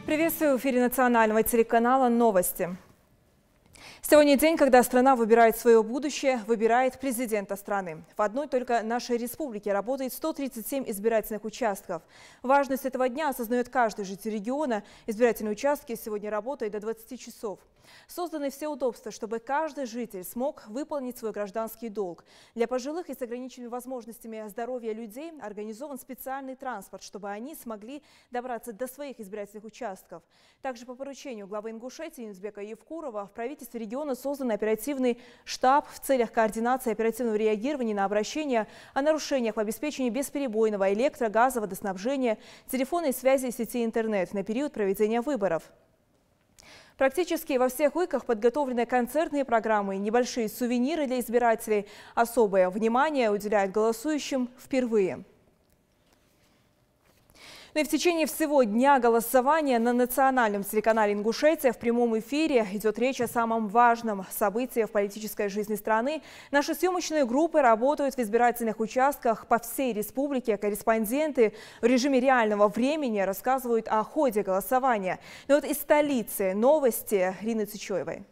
Приветствую в эфире национального телеканала «Новости». Сегодня день, когда страна выбирает свое будущее, выбирает президента страны. В одной только нашей республике работает 137 избирательных участков. Важность этого дня осознает каждый житель региона. Избирательные участки сегодня работают до 20 часов. Созданы все удобства, чтобы каждый житель смог выполнить свой гражданский долг. Для пожилых и с ограниченными возможностями здоровья людей организован специальный транспорт, чтобы они смогли добраться до своих избирательных участков. Также по поручению главы Ингушетии Юнусбека Евкурова в правительстве региона создан оперативный штаб в целях координации оперативного реагирования на обращения о нарушениях в обеспечении бесперебойного электро-, газа, водоснабжения, телефонной связи и сети интернет на период проведения выборов. Практически во всех УИКах подготовлены концертные программы и небольшие сувениры для избирателей. Особое внимание уделяют голосующим впервые. Ну и в течение всего дня голосования на национальном телеканале «Ингушетия» в прямом эфире идет речь о самом важном событии в политической жизни страны. Наши съемочные группы работают в избирательных участках по всей республике. Корреспонденты в режиме реального времени рассказывают о ходе голосования. Но вот из столицы новости Рины Цичоевой.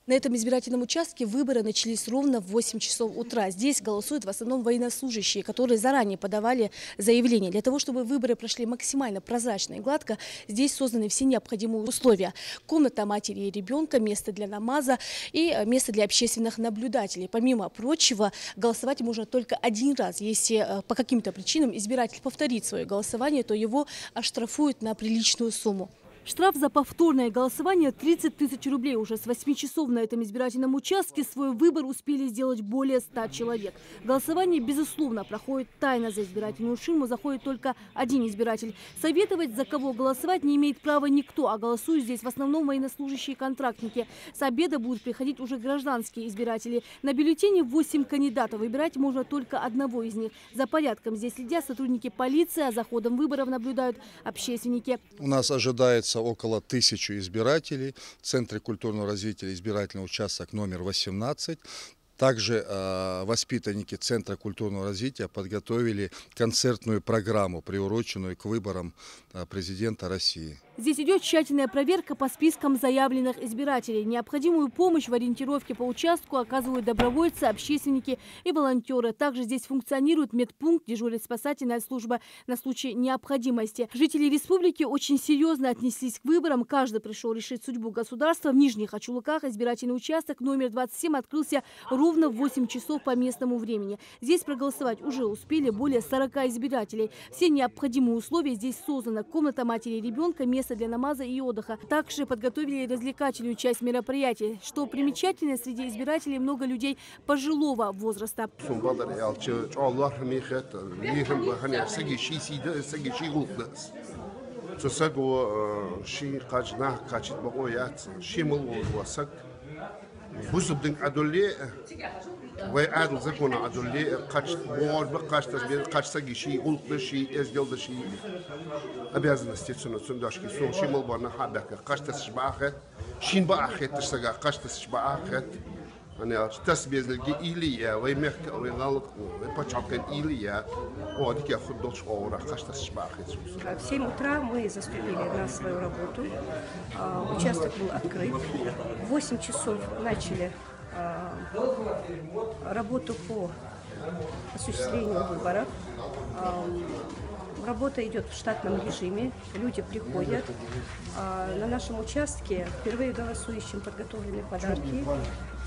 На этом избирательном участке выборы начались ровно в 8 часов утра. Здесь голосуют в основном военнослужащие, которые заранее подавали заявление. Для того, чтобы выборы прошли максимально прозрачно и гладко, здесь созданы все необходимые условия. Комната матери и ребенка, место для намаза и место для общественных наблюдателей. Помимо прочего, голосовать можно только один раз. Если по каким-то причинам избиратель повторит свое голосование, то его оштрафуют на приличную сумму. Штраф за повторное голосование 30 тысяч рублей. Уже с 8 часов на этом избирательном участке свой выбор успели сделать более 100 человек. Голосование, безусловно, проходит тайно. За избирательную ширму заходит только один избиратель. Советовать, за кого голосовать, не имеет права никто, а голосуют здесь в основном военнослужащие и контрактники. С обеда будут приходить уже гражданские избиратели. На бюллетене 8 кандидатов. Выбирать можно только одного из них. За порядком здесь следят сотрудники полиции, а за ходом выборов наблюдают общественники. У нас ожидается около 1000 избирателей. В Центре культурного развития избирательный участок номер 18. Также воспитанники Центра культурного развития подготовили концертную программу, приуроченную к выборам президента России. Здесь идет тщательная проверка по спискам заявленных избирателей. Необходимую помощь в ориентировке по участку оказывают добровольцы, общественники и волонтеры. Также здесь функционирует медпункт, дежурит спасательная служба на случай необходимости. Жители республики очень серьезно отнеслись к выборам. Каждый пришел решить судьбу государства. В Нижних Ачулыках избирательный участок номер 27 открылся ровно в 8 часов по местному времени. Здесь проголосовать уже успели более 40 избирателей. Все необходимые условия здесь созданы. Комната матери и ребенка, место для намаза и отдыха. Также подготовили развлекательную часть мероприятий. Что примечательно, среди избирателей много людей пожилого возраста. وعادل زكونا عدولي قاش بور بقاش تسبير قاش ساقي شيء قلت شيء ازدل شيء ابيازنا ستيتسون سنداشكي سون شي ملبرنا حدك قاش تسبع اخر شين بقى اخر تسقى قاش تسبع اخر انا تسبيز لقي ايليا ويمك ويغلط ويبچاكن ايليا وديك ياخذ دوش اورا قاش тесбع اخر. В 7 утра мы заступили на свою работу. Участок был открыт. В 8 часов начали работу по осуществлению выборов. Работа идет в штатном режиме, люди приходят. На нашем участке впервые голосующим подготовлены подарки.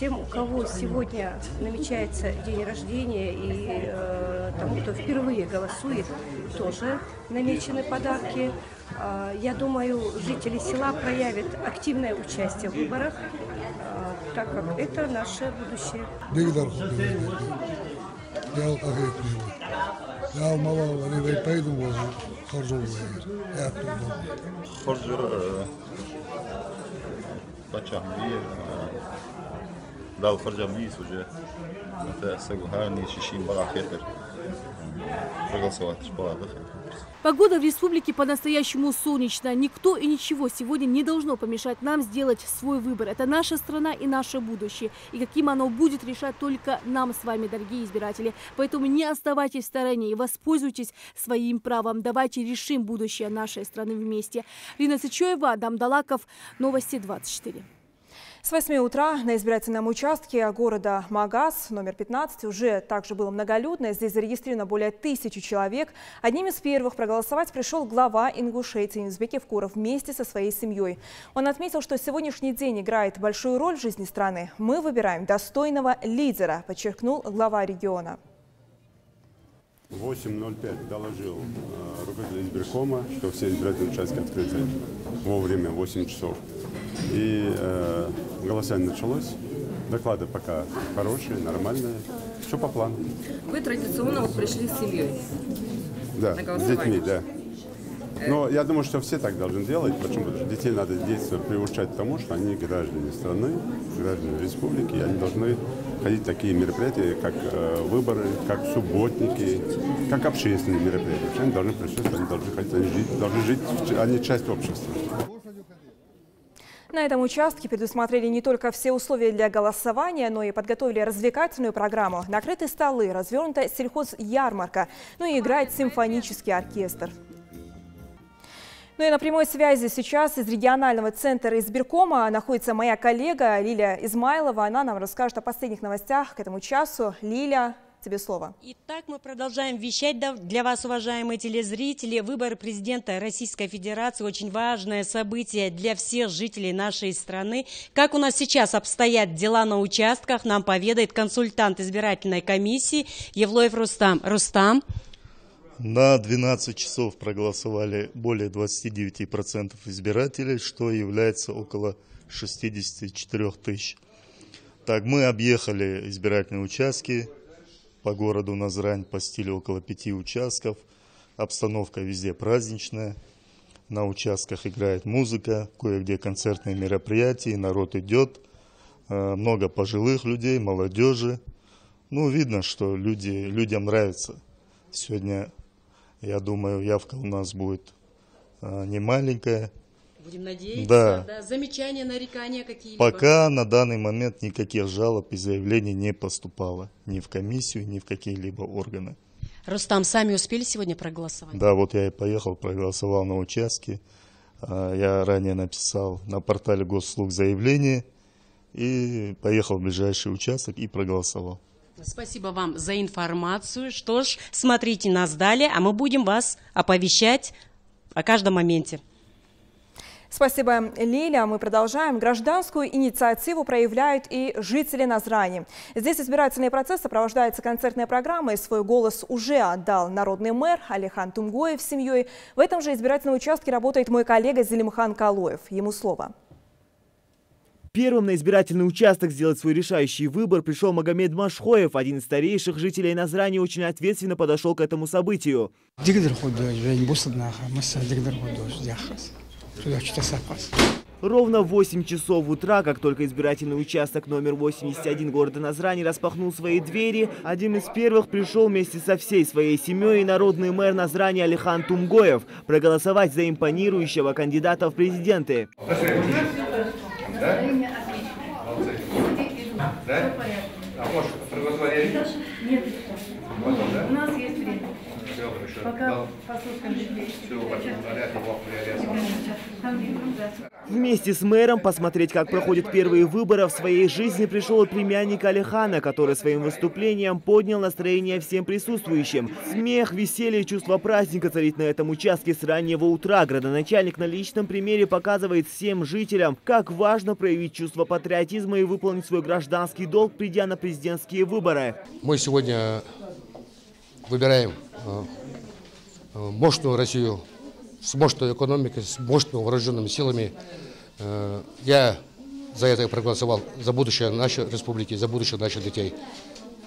Тем, у кого сегодня намечается день рождения и тому, кто впервые голосует, тоже намечены подарки. Я думаю, жители села проявят активное участие в выборах, так как это наше будущее. داو خرج منيس وجه متأسق وهاني شيشين بقى خير проголосовать. Погода в республике по-настоящему солнечная. Никто и ничего сегодня не должно помешать нам сделать свой выбор. Это наша страна и наше будущее. И каким оно будет, решать только нам с вами, дорогие избиратели. Поэтому не оставайтесь в стороне и воспользуйтесь своим правом. Давайте решим будущее нашей страны вместе. Лина Сычоева, Адам Далаков, Новости 24. С 8 утра на избирательном участке города Магаз, номер 15, уже также было многолюдно. Здесь зарегистрировано более 1000 человек. Одним из первых проголосовать пришел глава Ингушетии Узбек Евкуров вместе со своей семьей. Он отметил, что сегодняшний день играет большую роль в жизни страны. Мы выбираем достойного лидера, подчеркнул глава региона. 8:05 доложил руководитель избиркома, что все избирательные участки открыты вовремя, 8 часов. И голосование началось. Доклады пока хорошие, нормальные. Все по плану. Вы традиционно пришли с семьей? Да, с детьми, да. Но я думаю, что все так должны делать. Почему? Потому что детей надо приучать к тому, что они граждане страны, граждане республики. И они должны ходить в такие мероприятия, как выборы, как субботники, как общественные мероприятия. Они должны присутствовать, они должны ходить, они должны жить, они часть общества. На этом участке предусмотрели не только все условия для голосования, но и подготовили развлекательную программу. Накрыты столы, развернута сельхозярмарка, ну и играет симфонический оркестр. Ну и на прямой связи сейчас из регионального центра избиркома находится моя коллега Лилия Измайлова. Она нам расскажет о последних новостях к этому часу. Лиля, тебе слово. Итак, мы продолжаем вещать для вас, уважаемые телезрители. Выборы президента Российской Федерации – очень важное событие для всех жителей нашей страны. Как у нас сейчас обстоят дела на участках, нам поведает консультант избирательной комиссии Евлоев Рустам. Рустам. На 12 часов проголосовали более 29% избирателей, что является около 64 тысяч. Так, мы объехали избирательные участки. По городу Назрань посетили около 5 участков. Обстановка везде праздничная. На участках играет музыка, кое-где концертные мероприятия, народ идет. Много пожилых людей, молодежи. Ну, видно, что людям нравится. Сегодня, я думаю, явка у нас будет не маленькая. Будем надеяться. Да. Замечания, нарекания какие-либо? Пока на данный момент никаких жалоб и заявлений не поступало. Ни в комиссию, ни в какие-либо органы. Рустам, сами успели сегодня проголосовать? Да, вот я и поехал, проголосовал на участке. Я ранее написал на портале госуслуг заявление и поехал в ближайший участок и проголосовал. Спасибо вам за информацию. Что ж, смотрите нас далее, а мы будем вас оповещать о каждом моменте. Спасибо, Лиля. Мы продолжаем. Гражданскую инициативу проявляют и жители Назрани. Здесь избирательный процесс сопровождается концертной программой. Свой голос уже отдал народный мэр Алихан Тумгоев с семьей. В этом же избирательном участке работает мой коллега Зелимхан Калоев. Ему слово. Первым на избирательный участок сделать свой решающий выбор пришел Магомед Машхоев, один из старейших жителей Назрани, очень ответственно подошел к этому событию. Ровно в 8 часов утра, как только избирательный участок номер 81 города Назрани распахнул свои двери, один из первых пришел вместе со всей своей семьей народный мэр Назрани Алихан Тумгоев проголосовать за импонирующего кандидата в президенты. У нас есть время. Пока послушаем. Вместе с мэром посмотреть, как проходят первые выборы в своей жизни, пришел и племянник Алихана, который своим выступлением поднял настроение всем присутствующим. Смех, веселье и чувство праздника царит на этом участке с раннего утра. Градоначальник на личном примере показывает всем жителям, как важно проявить чувство патриотизма и выполнить свой гражданский долг, придя на президентские выборы. Мы сегодня выбираем мощную Россию, с мощной экономикой, с мощными вооруженными силами. Я за это проголосовал, за будущее нашей республики, за будущее наших детей,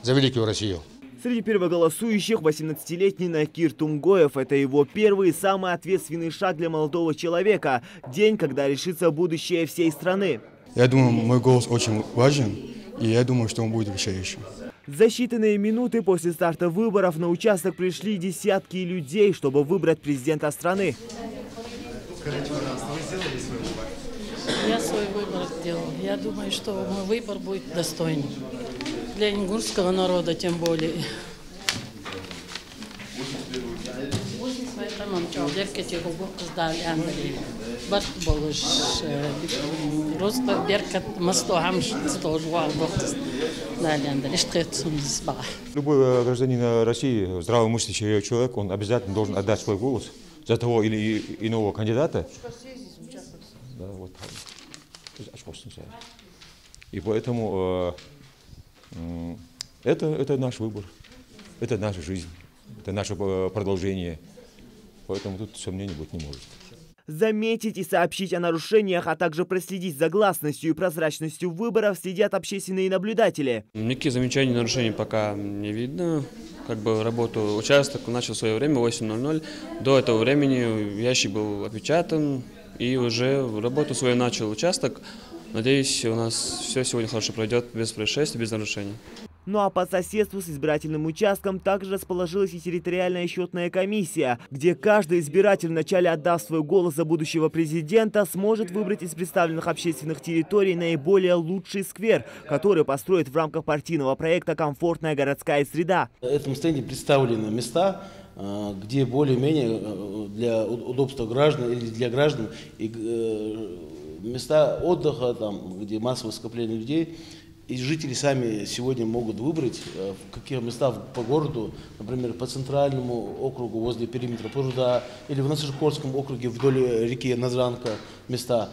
за великую Россию. Среди первоголосующих 18-летний Накир Тумгоев. Это его первый и самый ответственный шаг для молодого человека. День, когда решится будущее всей страны. Я думаю, мой голос очень важен, и я думаю, что он будет решающим. За считанные минуты после старта выборов на участок пришли десятки людей, чтобы выбрать президента страны. Скажите, пожалуйста, вы сделали свой выбор? Я свой выбор сделал. Я думаю, что мой выбор будет достойным. Для ингушского народа тем более. Любой гражданин России, здравомыслящий человек, он обязательно должен отдать свой голос за того или иного кандидата. Да, вот. И поэтому это наш выбор, это наша жизнь, это наше продолжение. Поэтому тут сомнений быть не может. Заметить и сообщить о нарушениях, а также проследить за гласностью и прозрачностью выборов следят общественные наблюдатели. Никаких замечаний, нарушений пока не видно. Работу участок начал в свое время, 8:00. До этого времени ящик был отпечатан и уже работу свою начал участок. Надеюсь, у нас все сегодня хорошо пройдет, без происшествий, без нарушений. Ну а по соседству с избирательным участком также расположилась и территориальная счетная комиссия, где каждый избиратель, вначале отдав свой голос за будущего президента, сможет выбрать из представленных общественных территорий наиболее лучший сквер, который построит в рамках партийного проекта «Комфортная городская среда». На этом стенде представлены места, где более-менее для удобства граждан или для граждан места отдыха, там, где массовое скопление людей. И жители сами сегодня могут выбрать, в каких местах по городу, например, по центральному округу возле периметра пруда или в Насыркорском округе вдоль реки Назранка места.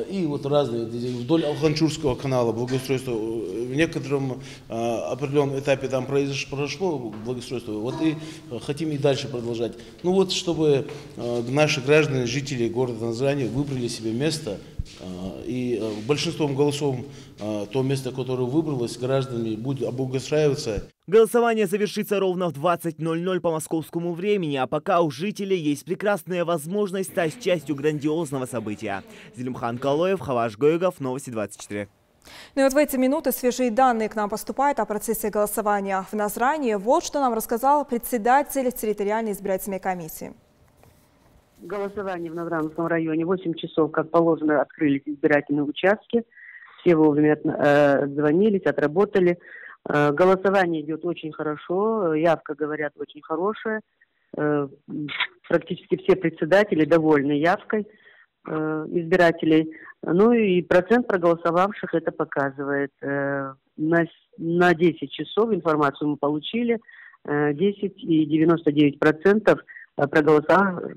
И вот разные, вдоль Алханчурского канала благоустройство. В некотором определенном этапе там произошло благоустройство, вот и хотим и дальше продолжать. Ну вот, чтобы наши граждане, жители города Назрани выбрали себе место, и большинством голосов то место, которое выбралось, граждане будет облагоустраиваться. Голосование завершится ровно в 20:00 по московскому времени, а пока у жителей есть прекрасная возможность стать частью грандиозного события. Зелимхан Калоев, Хаваш Гоегов, Новости 24. Ну и вот в эти минуты свежие данные к нам поступают о процессе голосования в Назрани. Вот что нам рассказал председатель территориальной избирательной комиссии. Голосование в Назранском районе 8 часов, как положено, открылись избирательные участки. Все вовремя звонились, отработали. Голосование идет очень хорошо, явка, говорят, очень хорошая. Практически все председатели довольны явкой избирателей. Ну и процент проголосовавших это показывает. На 10 часов информацию мы получили, 10,99%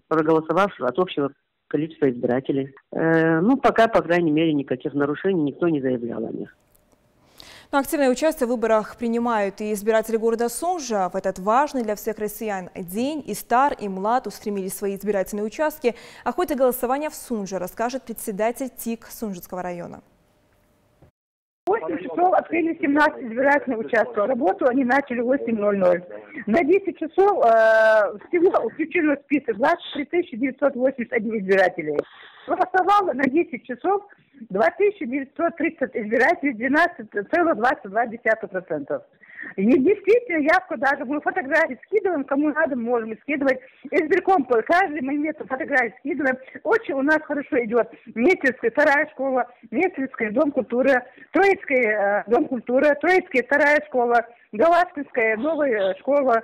проголосовавших от общего количества избирателей. Ну, пока, по крайней мере, никаких нарушений никто не заявлял о них. Но активное участие в выборах принимают и избиратели города Сунжа. В этот важный для всех россиян день и стар, и млад устремились в свои избирательные участки. О ходе голосования в Сунже расскажет председатель ТИК Сунжского района. 8 часов открыли 17 избирательных участков. Работу они начали в 8:00. На 10 часов всего включено в список 23 981 избирателей. Голосовало на 10 часов 2930 избирателей, 12,22%. И действительно, явка даже, мы фотографии скидываем, кому надо, можем скидывать. Избирком по каждый момент фотографии скидываем. Очень у нас хорошо идет Метельская вторая школа, Метельская дом культуры, Троицкая дом культуры, Троицкая вторая школа, Галашкинская новая школа,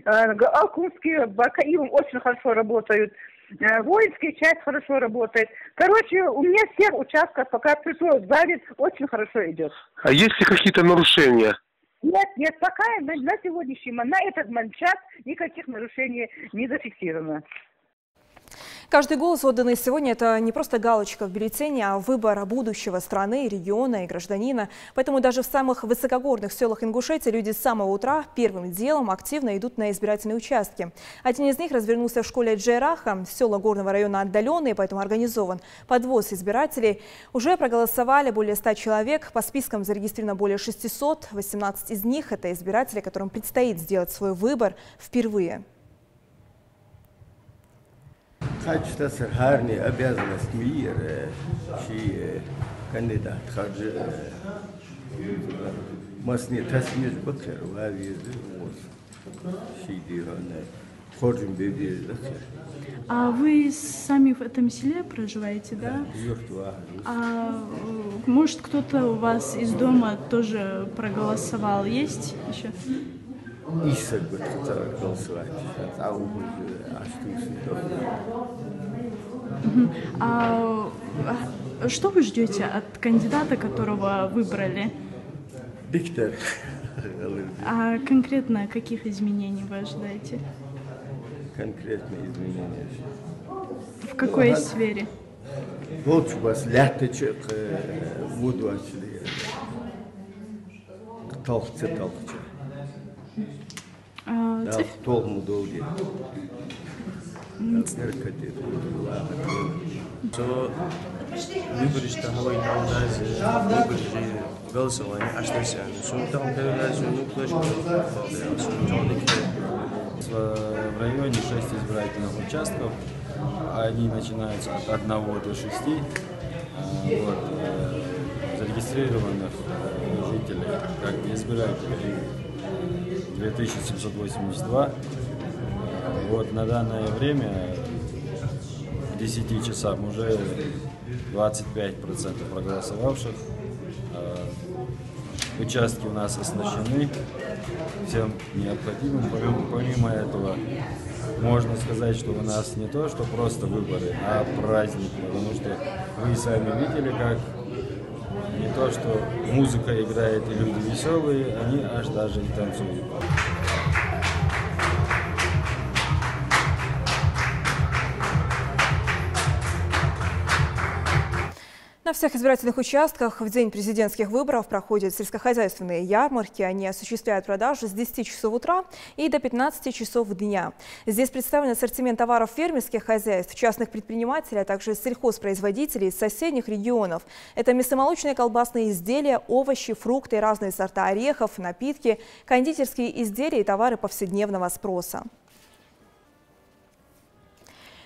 Алкунские, Бакаилом очень хорошо работают. Воинская часть хорошо работает. Короче, у меня всех участков, пока пришло в зале, очень хорошо идет. А есть ли какие-то нарушения? Нет, пока на сегодняшний момент, на этот час никаких нарушений не зафиксировано. Каждый голос, отданный сегодня, это не просто галочка в бюллетене, а выбор будущего страны, региона и гражданина. Поэтому даже в самых высокогорных селах Ингушетии люди с самого утра первым делом активно идут на избирательные участки. Один из них развернулся в школе Джейраха. Села горного района отдаленные, поэтому организован подвоз избирателей. Уже проголосовали более 100 человек. По спискам зарегистрировано более 600. 18 из них – это избиратели, которым предстоит сделать свой выбор впервые. Качество харни обязанность мира, чьи кандидат харджи Масне тасвир бакер, вавир, А вы сами в этом селе проживаете, да? А может кто-то у вас из дома тоже проголосовал? Есть еще? А что вы ждете от кандидата, которого выбрали? А конкретно каких изменений вы ожидаете? Конкретные изменения. В какой сфере? Вот у вас ляточек, воду очли. Толкче. Да, толму долги. Выборочка Хавай Наудаз, выборочка голосование, а что все? Сумтам передачу, в районе 6 избирательных участков, они начинаются от 1 до 6 зарегистрированных жителей, как избирателей 2782. На данное время к 10 часам уже 25% проголосовавших. Участки у нас оснащены всем необходимым. Помимо этого, можно сказать, что у нас не то, что просто выборы, а праздник, потому что вы сами видели, как не то, что музыка играет и люди веселые, они аж даже и танцуют. На всех избирательных участках в день президентских выборов проходят сельскохозяйственные ярмарки. Они осуществляют продажи с 10 часов утра и до 15 часов дня. Здесь представлен ассортимент товаров фермерских хозяйств, частных предпринимателей, а также сельхозпроизводителей из соседних регионов. Это мясомолочные колбасные изделия, овощи, фрукты, разные сорта орехов, напитки, кондитерские изделия и товары повседневного спроса.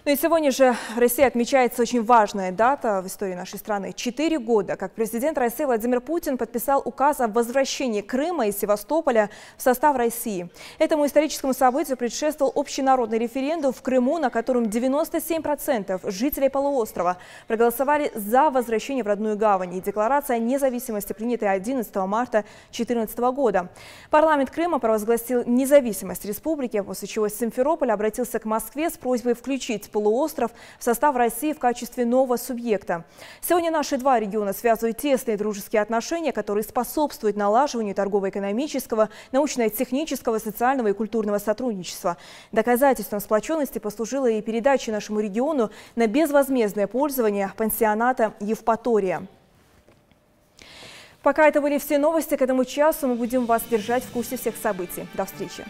Ну и сегодня же в России отмечается очень важная дата в истории нашей страны. 4 года, как президент России Владимир Путин подписал указ о возвращении Крыма и Севастополя в состав России. Этому историческому событию предшествовал общенародный референдум в Крыму, на котором 97% жителей полуострова проголосовали за возвращение в родную гавань. И декларация о независимости, принятая 11 марта 2014 года. Парламент Крыма провозгласил независимость республики, после чего Симферополь обратился к Москве с просьбой включить полуостров в состав России в качестве нового субъекта. Сегодня наши два региона связывают тесные дружеские отношения, которые способствуют налаживанию торгово-экономического, научно-технического, социального и культурного сотрудничества. Доказательством сплоченности послужила и передача нашему региону на безвозмездное пользование пансионата «Евпатория». Пока это были все новости к этому часу. Мы будем вас держать в курсе всех событий. До встречи.